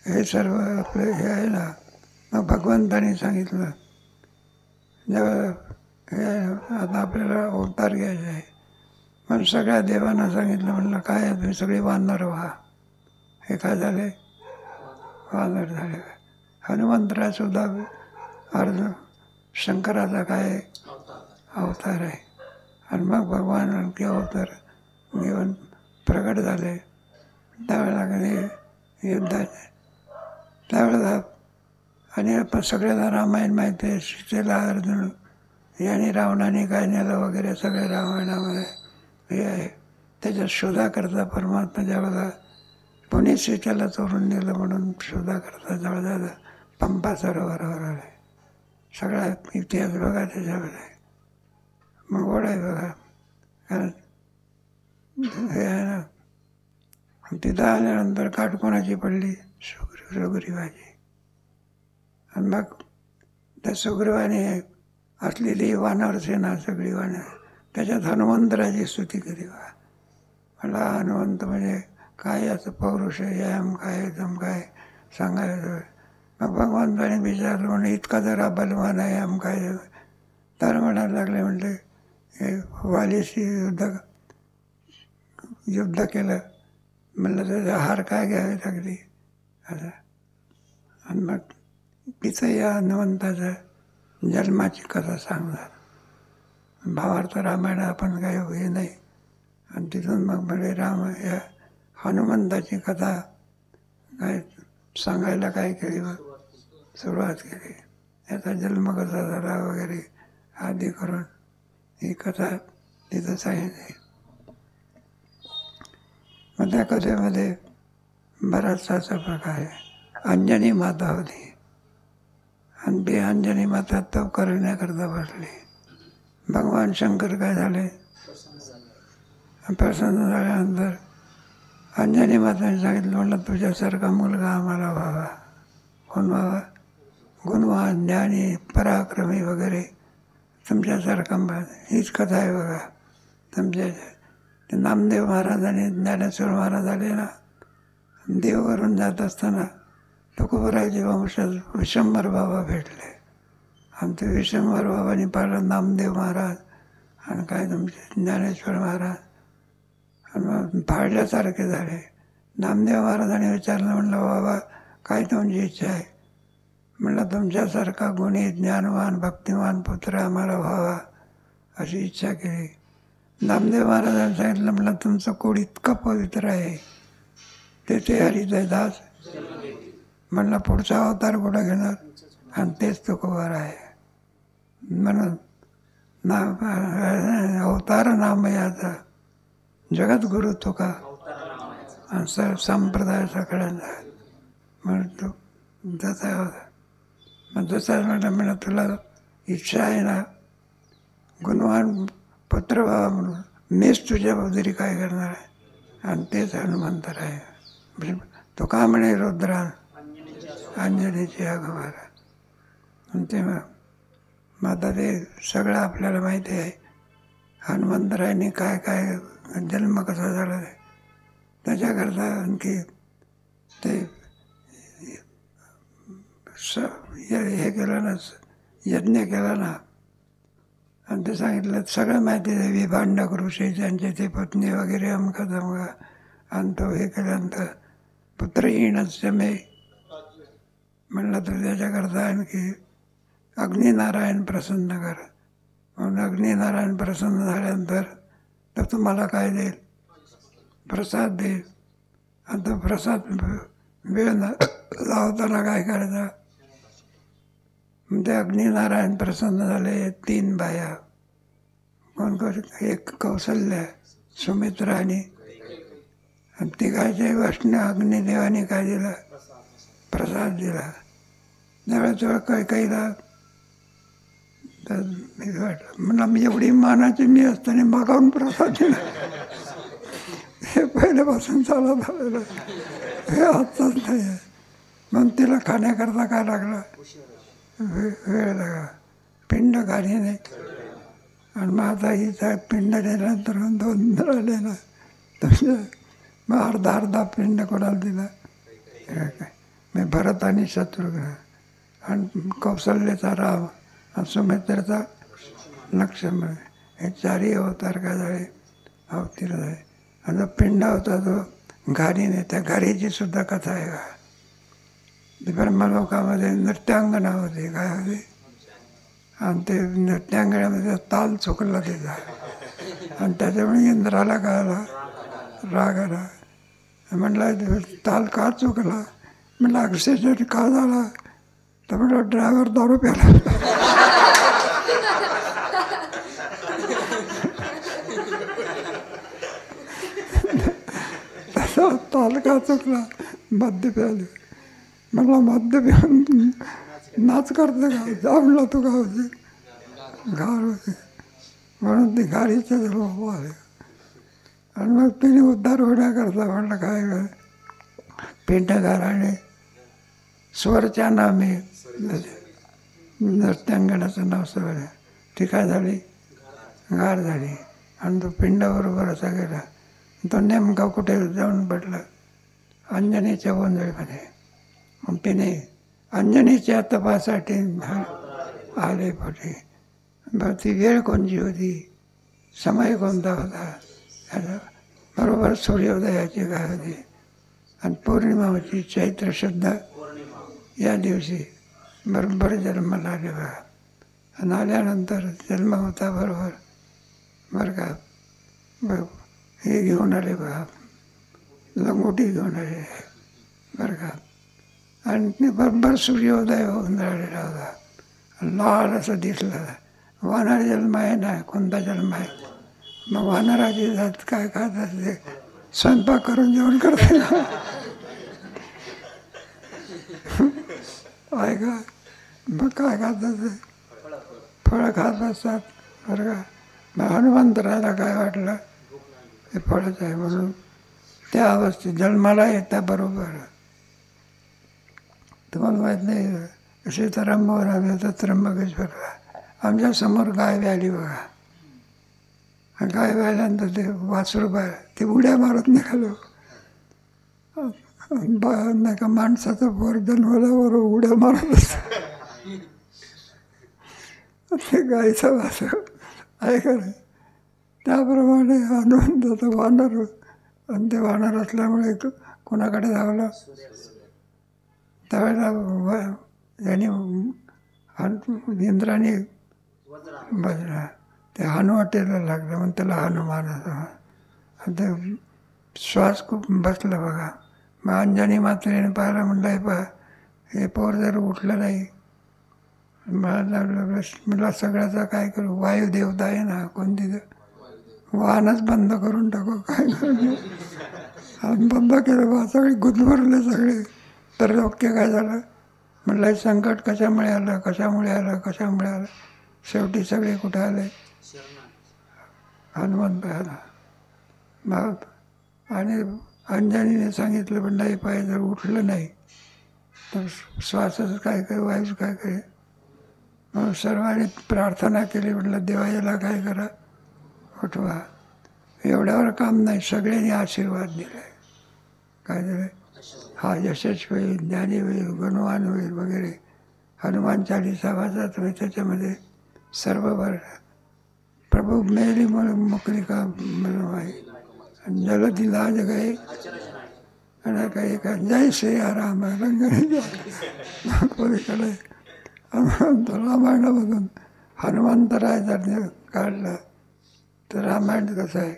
हे सर्व आपले हे आहे ना, मग भगवंताने सांगितलं जेव्हा हे आता आपल्याला अवतार घ्यायचे आहे, पण सगळ्या देवांना सांगितलं, म्हणलं काय तुम्ही सगळे वानर व्हा. हे काय झाले, वानर झाले. हनुमंतरासुद्धा अर्जुन शंकराचा काय अवतार आहे. आणि मग भगवान आणखी अवतार घेऊन प्रगट झाले. त्यावेळेला कधी युद्धाचे त्यावेळेला आणि आपण सगळ्याला रामायण माहिती आहे. सीतेला अर्जुन यांनी रावणाने काय नेलं वगैरे सगळे रामायणामध्ये हे आहे. त्याच्या शोधा करता परमात्मा ज्यावेळेला पुणे सीतेला चोरून नेलं म्हणून शोधा करता जवळ पंपा सरोवरावर आले. सगळा इतिहास बघा त्याच्यामध्ये. मग गोड आहे बघा. कारण हे आहे ना, तिथं आल्यानंतर काट कोणाची पडली, सुग्रीवाची. आणि मग त्या सुग्रीवाने असलेली वानर सेना सगळी वानर, त्याच्यात हनुमंतराची स्तुती केली. मला हनुमंत म्हणजे काय असं पौरुष आहे, आम काय जम काय सांगायचं. मग भगवंताने विचारलं, म्हणजे इतका जरा बलवान आहे आम काय, तर म्हणायला लागले, म्हणले हे वालीशी युद्ध केलं, म्हणलं त्याचा हार काय घ्यावी लागली असं. आणि मग तिथं या हनुमंताच्या जन्माची कथा सांगणार. भावार्थ रामायण आपण काय हे नाही. आणि तिथून मग म्हणजे राम या हनुमंताची कथा काय सांगायला काय केली, सुरुवात केली. याचा जन्म कसा झाला वगैरे आधी करून ही कथा तिथं सांगितली. मग त्या कथेमध्ये बराचसा असा प्रकार आहे. अंजनी माता होती आणि ती अंजनी माता तप करण्याकरता बसली. भगवान शंकर काय झाले, प्रसन्न झाल्यानंतर अंजनी माताने सांगितलं, म्हणलं तुझ्यासारखा मुलगा आम्हाला व्हावा. कोण व्हावा, गुणवान ज्ञानी पराक्रमी वगैरे तुमच्यासारखा. हीच कथा आहे बघा तुमच्या. नामदेव महाराजांनी ज्ञानेश्वर महाराज आले ना, देववरून जात असताना तुकोबरायचे वंशात विशंभर बाबा भेटले. आणि ते विशंभर बाबांनी पाहिलं नामदेव महाराज आणि काय तुमचे ज्ञानेश्वर महाराज, आणि मग भाडल्यासारखे झाले. नामदेव महाराजांनी विचारलं, म्हणलं बाबा काय तुमची इच्छा आहे. म्हणलं तुमच्यासारखा गुणी ज्ञानवान भक्तिमान पुत्र आम्हाला व्हावा अशी इच्छा केली. नामदेव महाराजांनी सांगितलं, म्हणलं तुमचं कोड इतकं पवित्र आहे ते हरीचे दास. म्हणलं पुढचा अवतार कुठं घेणार, आणि तेच तुकोबर आहे. म्हणून अवतार नाम याचा जगद्गुरु तुका आणि संप्रदाय सगळ्यांचा. म्हणून तो जसा होता. मग जसा म्हणा तुला इच्छा आहे ना गुणवान पुत्र व्हावा म्हणून, मीच तुझ्या बद्दली काय करणार आहे. आणि तेच हनुमंतर आहे. म्हणजे तो का म्हणे रुद्रा अंजनीची अगोदर. आणि ते मग आता ते सगळं आपल्याला माहिती आहे. हनुमंतरायांनी काय काय जन्म कसा झाला आहे त्याच्याकरता आणखी ते हे केलं ना, यज्ञ केला ना. आणि ते सांगितलं सगळं माहिती आहे. विभांडक ऋषी त्यांचे ते पत्नी वगैरे अमका जमका. आणि तो हे केल्यानंतर पुत्रहीनच मे म्हणलं तर त्याच्याकरता आणखी अग्निनारायण प्रसन्न कर. म्हणून अग्निनारायण प्रसन्न झाल्यानंतर तर तुम्हाला काय देईल, प्रसाद देईल. आणि तो प्रसाद वेळ लावताना काय करायचा. म्हणजे अग्निनारायण प्रसन्न झाले. 3 बाया कोण कोण, एक कौशल्य, सुमित्रा आणि तिघाचे वैष्णव अग्निदेवाने काय दिला, प्रसाद दिला. त्यावेळेस कैकेयीला तर मी वाटलं म्हणलं मी एवढी मानाची मी असताना मागावून प्रसाद दिला. हे पहिल्यापासून चालत आलेलं, हे आजचाच नाही आहे. म्हणून तिला खाण्याकरता काय लागला, वेळ लागला. पिंड खाली नाही. आणि मग आता हिचा पिंड दिल्यानंतर 2 राहिले ना, तर मग अर्धा पिंड कोणाला दिला. काय मी भरत आणि शत्रुघ्न आणि कौशल्याचा राम आणि सुमित्रेचा लक्ष्मण, हे 4ही अवतार काय झाले, अवतीर्ण झाले. आणि जो पिंड होता तो घारीने, त्या घारीची सुद्धा कथा आहे का. ब्रह्मलोकामध्ये नृत्यांगना होती, काय होती. आणि ते नृत्यांगणामध्ये ताल चुकला तिचा. आणि त्याच्यामुळे इंद्राला कळाला, राग आला. म्हटलं ताल का चुकला. म्हटलं ॲक्सिडेंट का झाला. तर म्हटलं ड्रायव्हर दारू प्याला. तसा ताल का चुकला, मद्य प्याले. म्हटलं मद्य प्यान नाच करते का, जामला तू का होती, घार होती. म्हणून ती घारीच्या जन्म आले. आणि मग तिने उद्धार होण्याकरता म्हटलं काय काय पिंड घाराने स्वरच्या नामे नृत्यांगणाचं नाव सवय. ती काय झाली, गार झाली. आणि तो पिंडाबरोबर असा गेला. तो नेमका कुठे जाऊन पडला, अंजनीच्या गोंधळीमध्ये. मग तिने अंजनीच्या तपासाठी आले पोटे. बरं ती वेळ कोणची होती, समय कोणता होता, बरोबर सूर्योदयाची काय होती. आणि पौर्णिमा होती, चैत्र शुद्ध या दिवशी बरोबर जन्माला आले बघा. आणि आल्यानंतर जन्म होता बरोबर बरं का. हे घेऊन आले बघा, लंगोटी घेऊन आले बरं का. आणि ते बरोबर सूर्योदय होऊन राहिलेला होता. लाल असं दिसलं. वानर जन्म आहे ना, कोणता जन्म आहे. मग वानराची जात काय खात असते, स्वयंपाक करून जेवण करते ना. आहे का. मग काय खात असते, फळं खात असतात बरं का. मग हनुमंतराला काय वाटलं, हे फळच आहे म्हणून त्या अवस्थेत जन्माला येत्या बरोबर. तुम्हाला माहीत नाही, सीताराम मोहन आम्ही होतं त्र्यंबकेश्वरला. आमच्या समोर गाय व्याली बघा. आणि गाय व्याल्यानंतर ते वासरू बाय ते उड्या मारत निघालो. नाही का माणसाचं पोर जन्मल्यावर उड्या मारत असतं. ते गायचं वासरू आहे का नाही. त्याप्रमाणे हनुमंताचं वानर. आणि ते वानर असल्यामुळे कोणाकडे धावलं, त्यावेळेला याने इंद्राने बजला ते हनुवटीला लागलं. म्हणून त्याला हनुमान असं. आणि ते श्वास खूप बसला बघा. मग अंजनी मात्रेने पाहिलं, म्हणलं हे पहा हे पोर जर उठलं नाही. मला सगळ्याचा काय करू, वायुदेवता आहे ना कोणती, वाहनच बंद करून टाकू काय करू. आणि बंद केलं बा, सगळे गुदमरले सगळे. उत्तर वाक्य काय झालं? म्हटलं हे संकट कशामुळे आलं, कशामुळे आलं, कशामुळे आलं? शेवटी सगळे कुठे आले? हनुमंत आला. मग आणि अंजनीने सांगितलं, पण नाही पाय जर उठलं नाही तर श्वासाचं काय काय, वायूचं काय काय. मग सर्वांनी प्रार्थना केली, म्हटलं देवा याला काय करा, उठवा. एवढ्यावर काम नाही, सगळ्यांनी आशीर्वाद दिलाय. काय दिलं? हा यशस्वी होईल, ज्ञानी होईल, गुणवान होईल वगैरे. हनुमान चालीसा वाचा तुम्ही, त्याच्यामध्ये सर्व बरं. प्रभू मेली म्हणून मुकलिका म्हणून आहे, जलधी लाज गए आणि काही का जय श्री राम रंगणी पलीकडे रामायणामधून हनुमंतराय काढलं तर रामायण कसं आहे.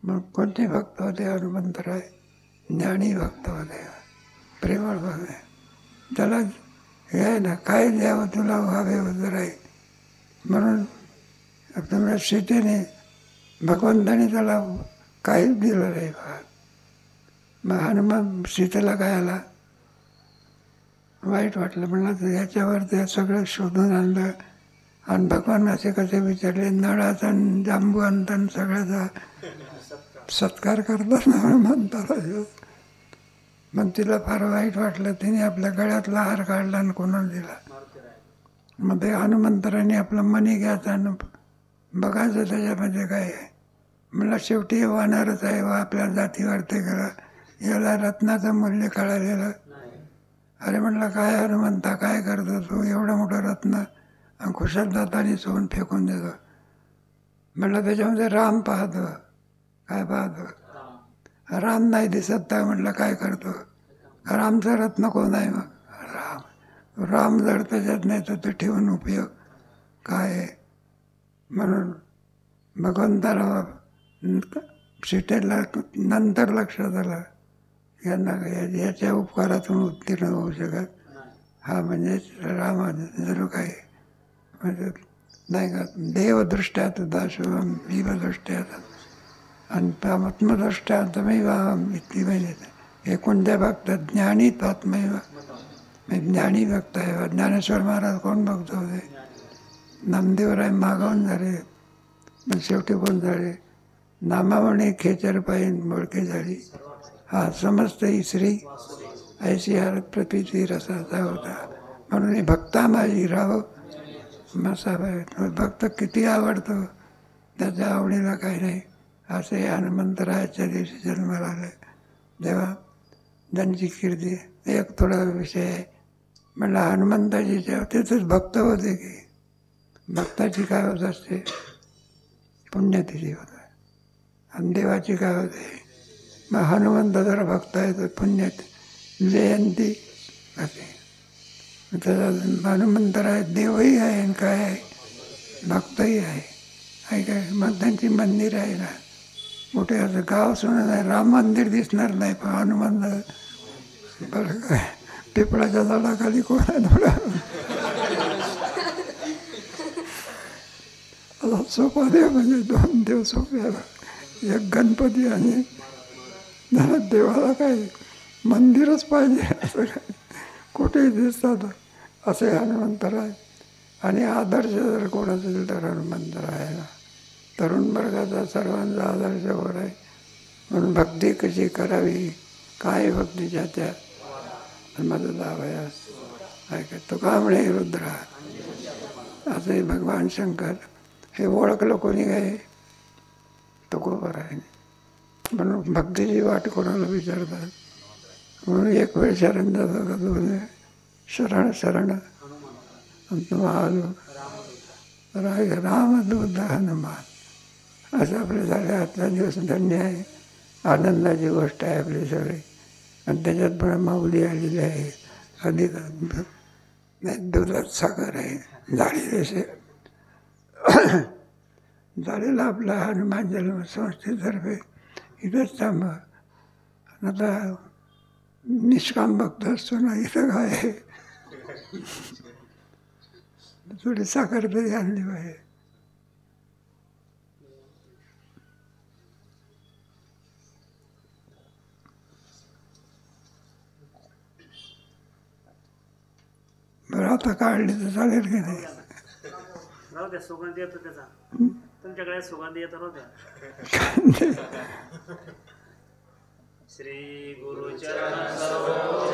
मग कोणते भक्त होते हनुमंतराय? ज्ञानी भक्त होते, प्रेमळ भक्त. त्याला हे आहे ना, काय द्यावं तुला व्हावे वगैरे आहे. म्हणून तुम्हाला सीतेने, भगवंताने त्याला काहीच दिलं नाही. मग हनुमान सीतेला काय आला, वाईट वाटलं. म्हणलं तर याच्यावर ते सगळं शोधून आणलं. आणि भगवान असे कसे विचारले, नळाचा जांबू आणताना सगळ्याचा सत्कार करतात ना हनुमंताला. मग तिला फार वाईट वाटलं. तिने आपल्या गळ्यातला हार काढला आणि कोणाला दिला. मग ते हनुमंतराने आपलं मनी घ्यायचं आणि बघायचं त्याच्यामध्ये काय आहे. मला शेवटी वाहणारच आहे व आपल्या जातीवर ते करा, याला रत्नाचं मूल्य कळालेलं. अरे म्हणलं काय हनुमंता, काय करतो तू, एवढं मोठं रत्न आणि खुशाल दाताने सोडून फेकून देतो. म्हटलं त्याच्यामध्ये राम पाहतो. काय पाहतो? राम नाही दिसत तर म्हटलं काय करतो? रामचं रत्न कोण आहे? मग राम. राम जर त्याच्यात नाही तर ते ठेवून उपयोग काय आहे? म्हणून भगवंताला सीतेला नंतर लक्षात आलं, यांना याच्या उपकारातून उत्तीर्ण होऊ शकत. हा म्हणजे राम जरूर काय म्हणजे नाही का, देवदृष्ट्यात दाशोहम जीवदृष्ट्यात आणि आत्मदृष्ट्या तमेव इतकी म्हणजे हे कोणत्या भक्त ज्ञानी आत्मैव. ज्ञानी भक्त आहे. ज्ञानेश्वर महाराज कोण भक्त होते? नामदेवराय मागवून झाले, पण शेवटी कोण झाले? नामावणे खेचर पायीन मोडके झाली. हा समस्त श्री ऐशी हर प्रतीची रसाचा होता. म्हणून हे भक्ता माझी राव मसाबाई. भक्त किती आवडतो, त्याच्या आवडीला काही नाही. असे हनुमंतरायाच्या दिवशी जन्माला आले तेव्हा त्यांची कीर्ती. एक थोडा विषय आहे. म्हणलं हनुमंताजीच्या तिथेच भक्त होते की भक्ताची काय होत असते? पुण्यतिथी होत. आणि देवाची काय होते? मग हनुमंत जर भक्त आहे तर पुण्यात जयंती असे. त्याचा हनुमंतराय देवही आहे आणि काय आहे, भक्तही आहे काय. मग त्यांची मंदिर आहे ना कुठे, असं गाव सुद्धा नाही, राम मंदिर दिसणार नाही, पण हनुमंत बरं काय पिपळाच्या झाडाखाली कोण आहे थोडा आता सोपा देव म्हणजे दोन देव सोपे आला, एक गणपती आणि देवाला काय मंदिरच पाहिजे असं काय कुठेही दिसतात असे हनुमंतराय. आणि आदर्श जर कोण असेल तर हनुमंतराय आहे ना. तरुण वर्गाचा सर्वांचा आदर्श वर आहे. म्हणून भक्ती कशी करावी, काय भक्तीच्या त्या माझं दावयास ऐका तुका म्हणे रुद्रा. असे भगवान शंकर हे ओळखलं कोणी काय? तुकोबर आहे. म्हणून भक्तीची वाट कोणाला विचारतात. म्हणून एक वेळ शरण जातात, दोन शरण शरण आलो रामदूत हनुमान. असं आपले झाले. आजचा दिवस धन्य आहे, आनंदाची गोष्ट आहे आपली सगळी. आणि त्याच्यात पण माऊली आलेली आहे. अधिक दुधात साखर आहे. झालेले झालेला आपला हनुमान जन्म संस्थेतर्फे इथंच थांबा. आता निष्काम भक्त असतो ना, इथं काय आहे थोडी साखर तरी आणली पाहिजे. आता काढली तर चालेल की नाही? राहू द्या, सुगंध येतो त्याचा. तुमच्याकडे सुगंध येतो, राहू द्या. श्री गुरुचरण सरोज